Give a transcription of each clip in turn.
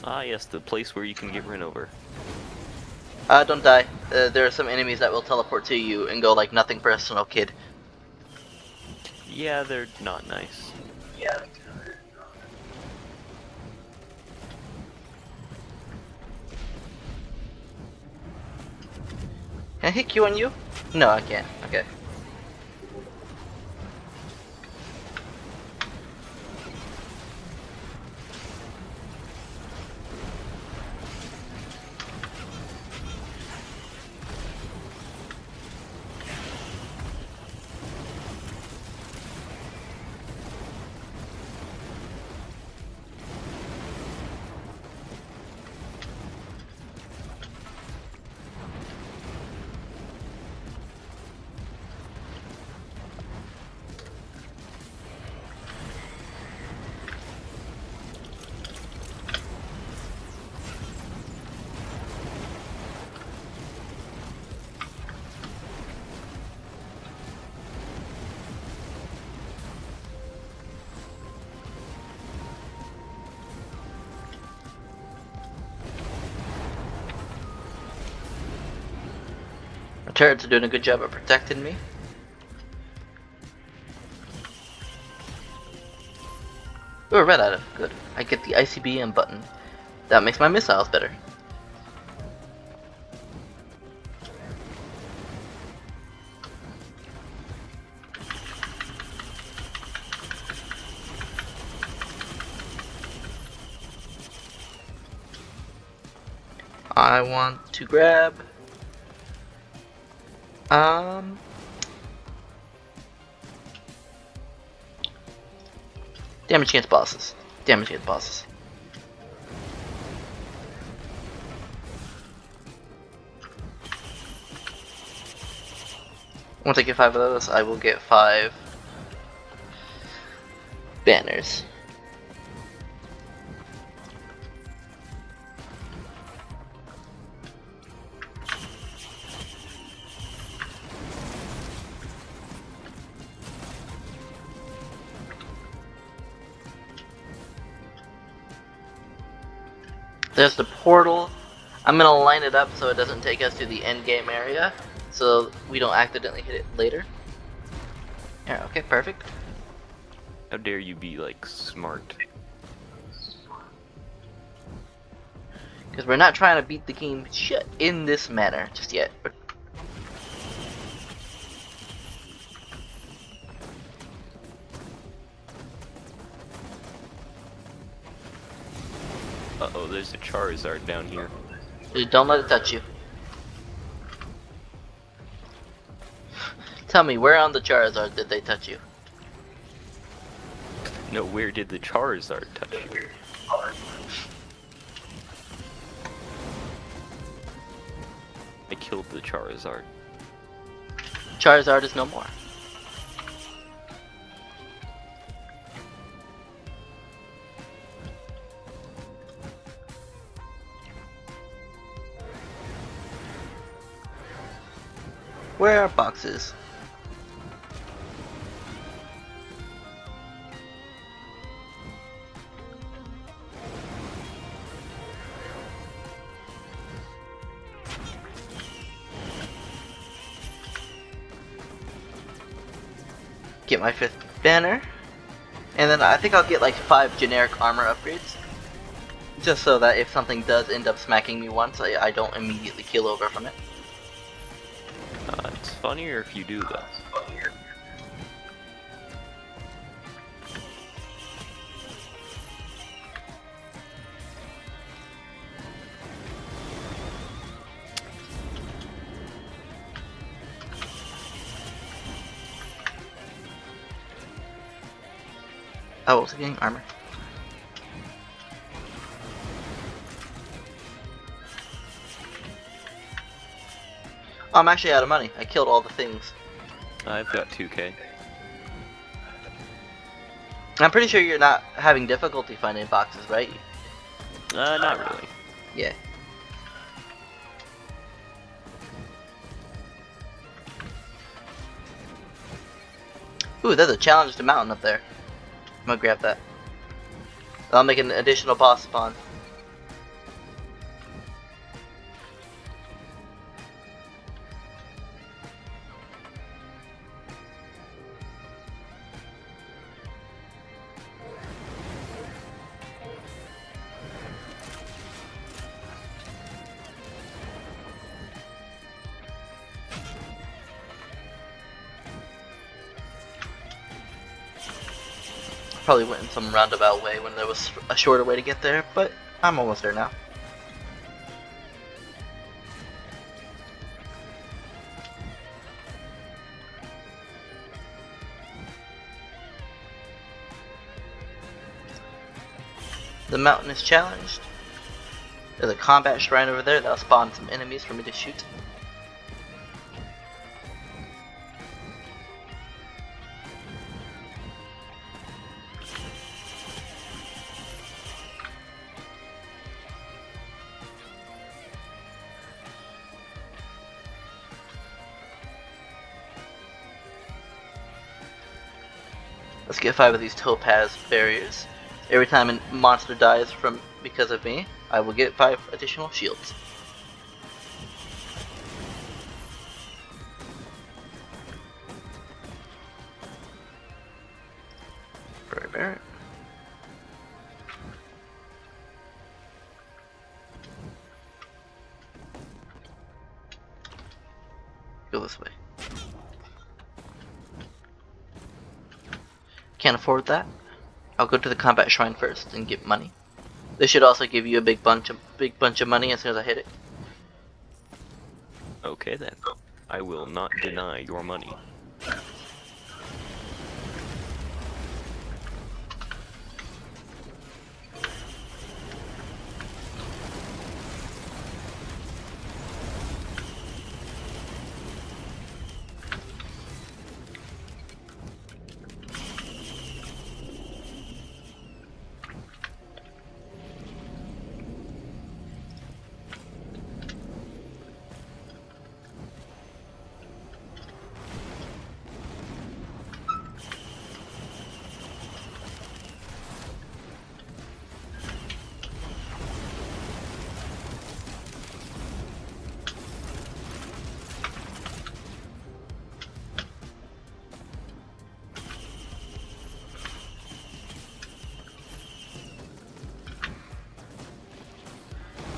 Ah, yes, the place where you can get ran over. Don't die. There are some enemies that will teleport to you and go like, nothing personal, kid. Yeah, they're not nice. Can I hit Q on you? No, I can't. Okay. My turrets are doing a good job of protecting me. Ooh, a red item. Good. I get the ICBM button. That makes my missiles better. I want to grab... Damage against bosses. Damage against bosses. Once I get 5 of those, I will get 5 banners. There's the portal. I'm gonna line it up so it doesn't take us to the end game area, so we don't accidentally hit it later. Yeah, okay, perfect. How dare you be, like, smart. Because we're not trying to beat the game shit in this manner just yet. Uh-oh, there's a Charizard down here. Just don't let it touch you. Tell me, where on the Charizard did they touch you? No, where did the Charizard touch you? I killed the Charizard. Charizard is no more. Where are boxes? Get my 5th banner. And then I think I'll get like 5 generic armor upgrades. Just so that if something does end up smacking me once, I don't immediately kill over from it. It's funnier if you do, though. Oh, also getting armor. Oh, I'm actually out of money. I killed all the things. I've got 2k. I'm pretty sure you're not having difficulty finding boxes, right? Not really. Yeah. Ooh, there's a challenge to mountain up there. I'm gonna grab that. I'll make an additional boss spawn. Probably went in some roundabout way when there was a shorter way to get there, but I'm almost there now. The mountain is challenged. There's a combat shrine over there that'll spawn some enemies for me to shoot. Let's get 5 of these topaz barriers. Every time a monster dies because of me, I will get 5 additional shields. Furry Barret. Go this way. Can't afford that. I'll go to the combat shrine first and get money. This should also give you a big bunch of money as soon as I hit it. Okay then. I will not deny your money.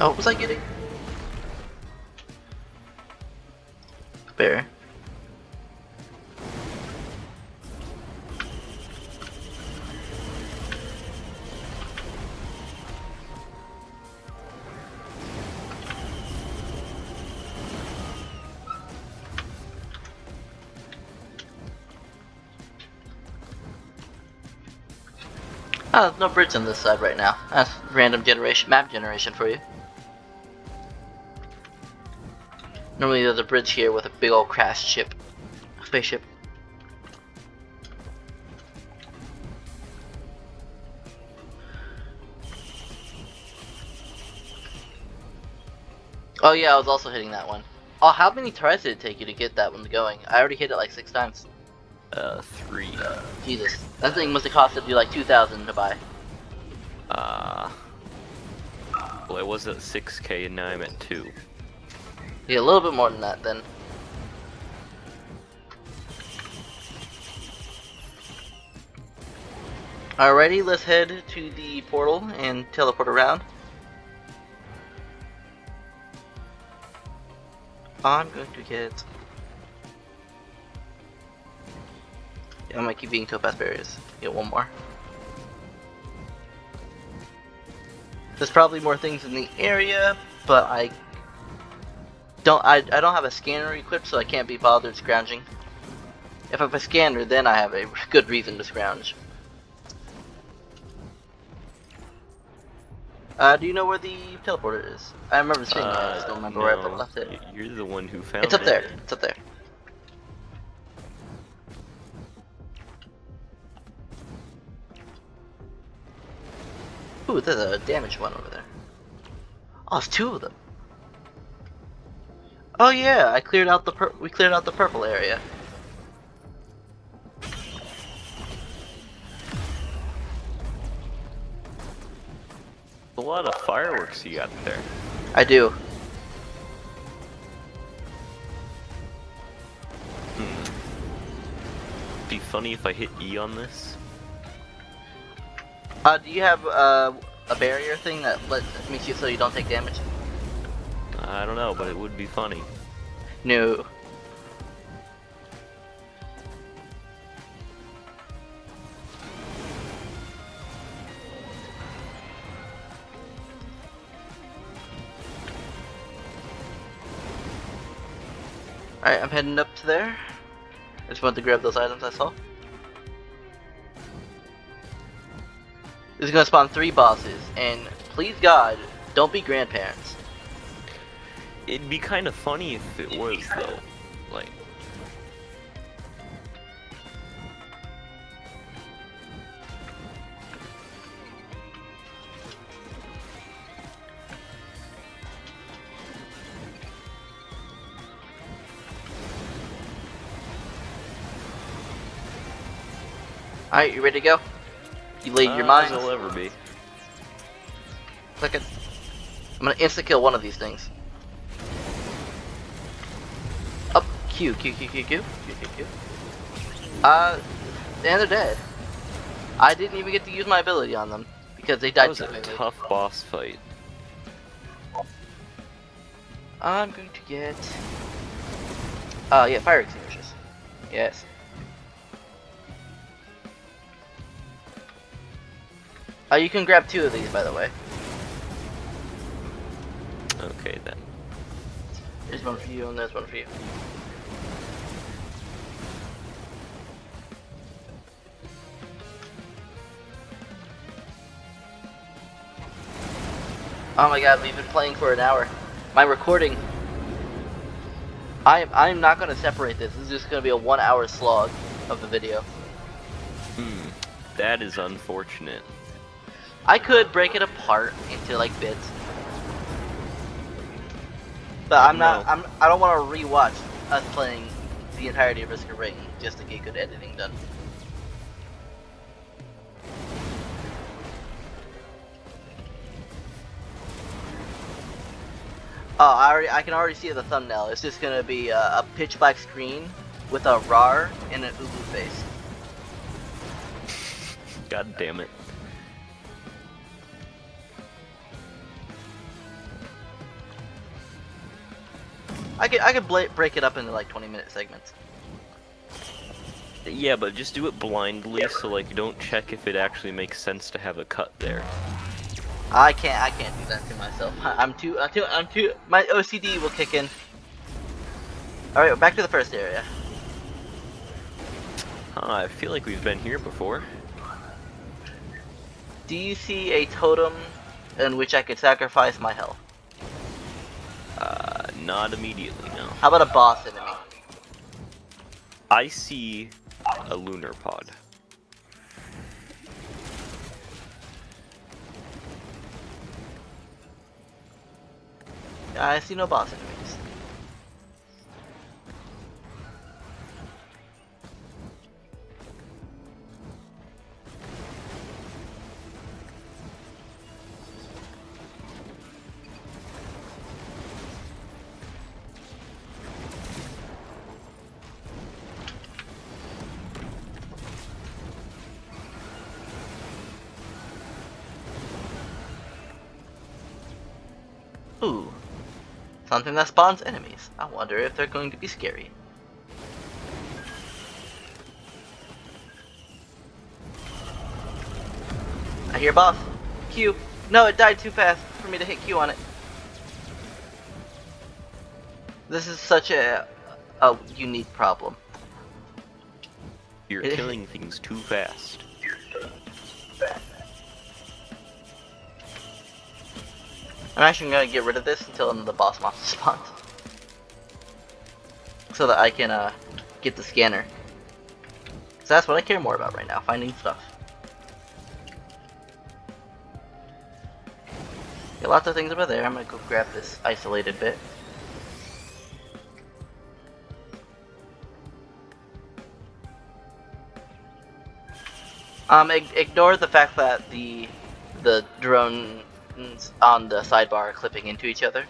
Oh, what was I getting? Bear. Oh, there's no bridge on this side right now. That's random map generation for you. Normally there's a bridge here with a big old crashed spaceship. Oh yeah, I was also hitting that one. Oh, how many tries did it take you to get that one going? I already hit it like 6 times. 3. Jesus, that thing must have costed you like 2,000 to buy. Well, I was at 6k and now I'm at 2. Yeah, a little bit more than that then. Alrighty, let's head to the portal and teleport around. I'm going to get... I might keep being topaz barriers. Get one more. There's probably more things in the area, but I don't have a scanner equipped, so I can't be bothered scrounging. If I have a scanner, then I have a good reason to scrounge. Do you know where the teleporter is? I remember seeing it, I just don't remember where I left it. You're the one who found it. It's up there. It's up there. Ooh, there's a damaged one over there. Oh, it's 2 of them. Oh yeah, we cleared out the purple area. A lot of fireworks you got there. I do. Be funny if I hit E on this. Do you have a barrier thing that makes you so you don't take damage? I don't know, but it would be funny. No. Alright, I'm heading up to there. I just wanted to grab those items I saw. This is gonna spawn 3 bosses, and please God, don't be grandparents. It'd be kind of funny if it was, though. Like, Alright, you ready to go? You laid your as mind. it'll ever be. Click it. I'm gonna insta kill one of these things. Up, Q. And they're dead. I didn't even get to use my ability on them because they That died was too a quickly. tough boss fight. I'm going to get. Yeah, fire extinguishers. Yes. You can grab 2 of these, by the way. Okay then. There's one for you, and there's one for you. Oh my god, we've been playing for an hour. My recording. I'm not gonna separate this. This is just gonna be a 1-hour slog of the video. That is unfortunate. I could break it apart into like bits, but I don't want to rewatch us playing the entirety of Risk of Rain just to get good editing done. Oh, I can already see the thumbnail. It's just gonna be a pitch black screen with a RoR and an Ubu face. God damn it. I could break it up into like 20-minute segments. Yeah, but just do it blindly, so like you don't check if it actually makes sense to have a cut there. I can't do that to myself. I'm too. My OCD will kick in. All right, back to the first area. I feel like we've been here before. Do you see a totem in which I could sacrifice my health? Not immediately, no. How about a boss enemy? I see a lunar pod. I see no boss enemies. Ooh. Something that spawns enemies. I wonder if they're going to be scary. I hear boss. Q. No, it died too fast for me to hit Q on it. This is such a unique problem. You're killing things too fast. I'm actually gonna get rid of this until the boss monster spawns, so that I can get the scanner. So that's what I care more about right now, finding stuff. Got lots of things over there. I'm gonna go grab this isolated bit. Ignore the fact that the drones on the sidebar are clipping into each other.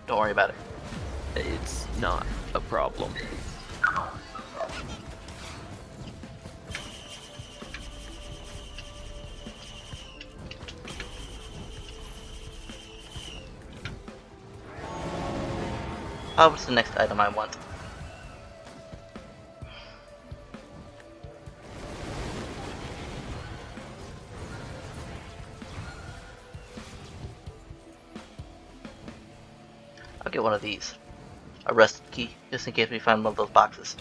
Don't worry about it. It's not a problem. Oh, what's the next item I want? I'll get one of these. a rusted key, just in case we find one of those boxes.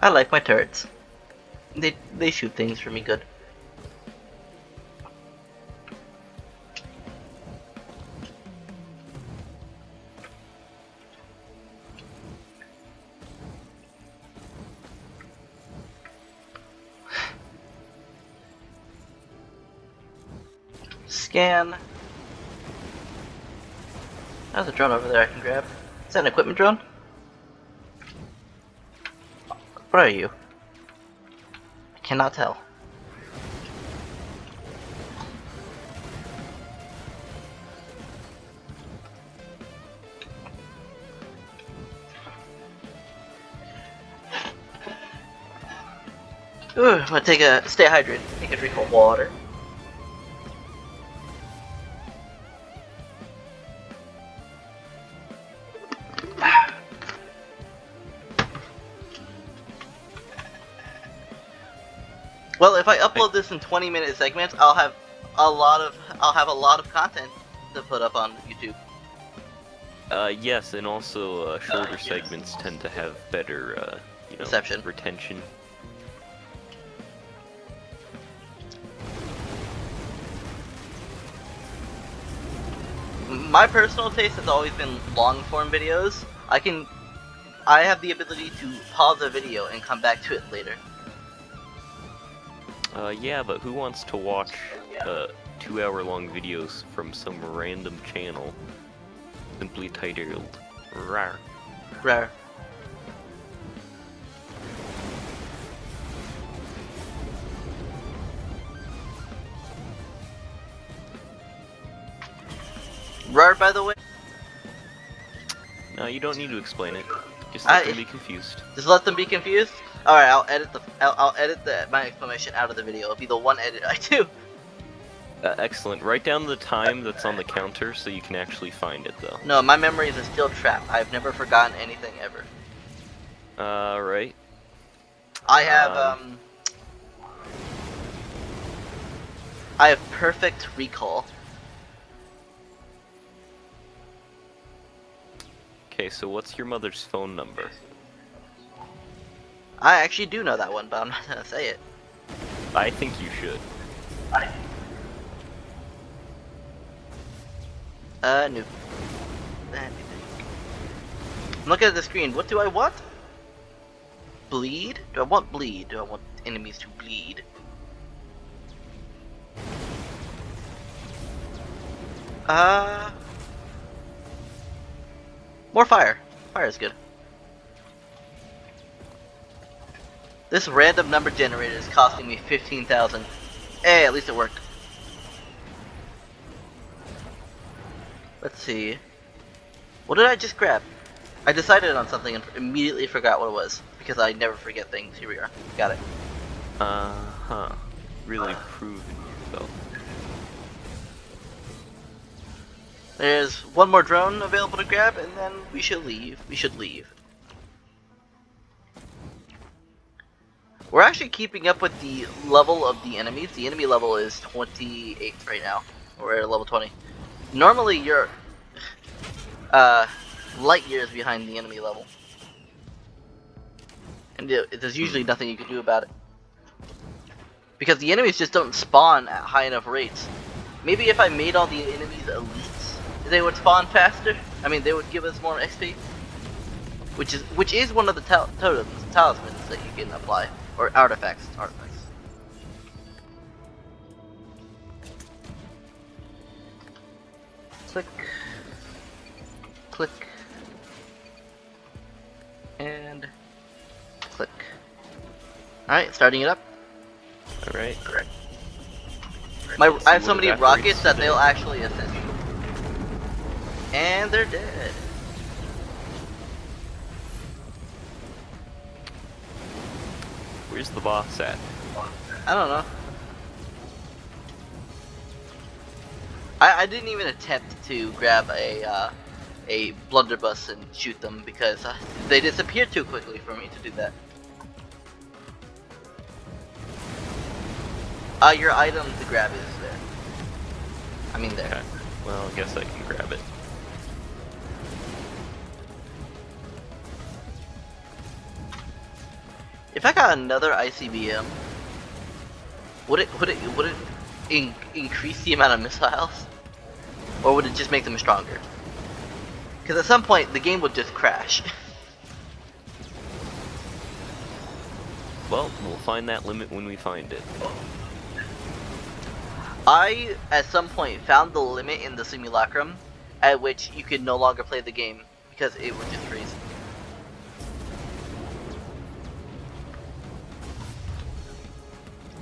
I like my turrets. They shoot things for me good. Scan. There's a drone over there I can grab. Is that an equipment drone? What are you? I cannot tell. Ooh, I'm gonna stay hydrated, take a drink of water. Well, if I upload this in 20-minute segments, I'll have a lot of content to put up on YouTube. Yes, and also shorter segments tend to have better, Reception. retention. My personal taste has always been long-form videos. I have the ability to pause a video and come back to it later. Yeah, but who wants to watch 2-hour-long videos from some random channel simply titled RoR? Rare. RoR, by the way. No, you don't need to explain it. Just let them be confused. Just let them be confused. All right, I'll edit my explanation out of the video. It'll be the one edit I do. Excellent. Write down the time that's on the counter so you can actually find it, though. No, my memory is a steel trap. I've never forgotten anything ever. Right. I have perfect recall. Okay, so what's your mother's phone number? I actually do know that one, but I'm not gonna say it. I think you should. No. I'm looking at the screen. What do I want? Bleed? Do I want bleed? Do I want enemies to bleed? More fire. Fire is good. This random number generator is costing me 15,000. Hey, at least it worked. Let's see. What did I just grab? I decided on something and immediately forgot what it was. Because I never forget things. Here we are. Got it. Uh-huh. Really proving yourself. There's one more drone available to grab, and then we should leave. We're actually keeping up with the level of the enemies. The enemy level is 28 right now. We're at level 20. Normally you're light years behind the enemy level. And there's usually nothing you can do about it. Because the enemies just don't spawn at high enough rates. Maybe if I made all the enemies elites, they would spawn faster. I mean, they would give us more XP. Which is one of the talismans that you can apply. Or artifacts. Click. Click. And click. Alright, starting it up. Alright. I have so many rockets that they'll actually assist. And they're dead. Where's the boss at? I don't know. I didn't even attempt to grab a blunderbuss and shoot them because they disappeared too quickly for me to do that. Your item to grab is there. I mean there. Okay. Well, I guess I can grab it. If I got another ICBM, would it increase the amount of missiles, or would it just make them stronger? Because at some point the game would just crash. Well, we'll find that limit when we find it. I, at some point, found the limit in the simulacrum at which you could no longer play the game because it would just freeze.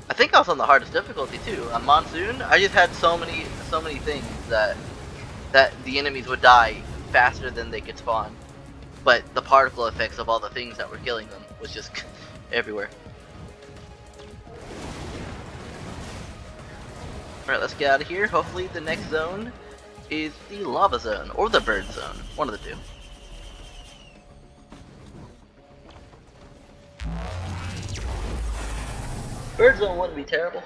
I think I was on the hardest difficulty too. On Monsoon, I just had so many things that the enemies would die faster than they could spawn. But the particle effects of all the things that were killing them was just everywhere. Alright, let's get out of here. Hopefully the next zone is the lava zone or the bird zone. One of the two. Bird zone wouldn't be terrible.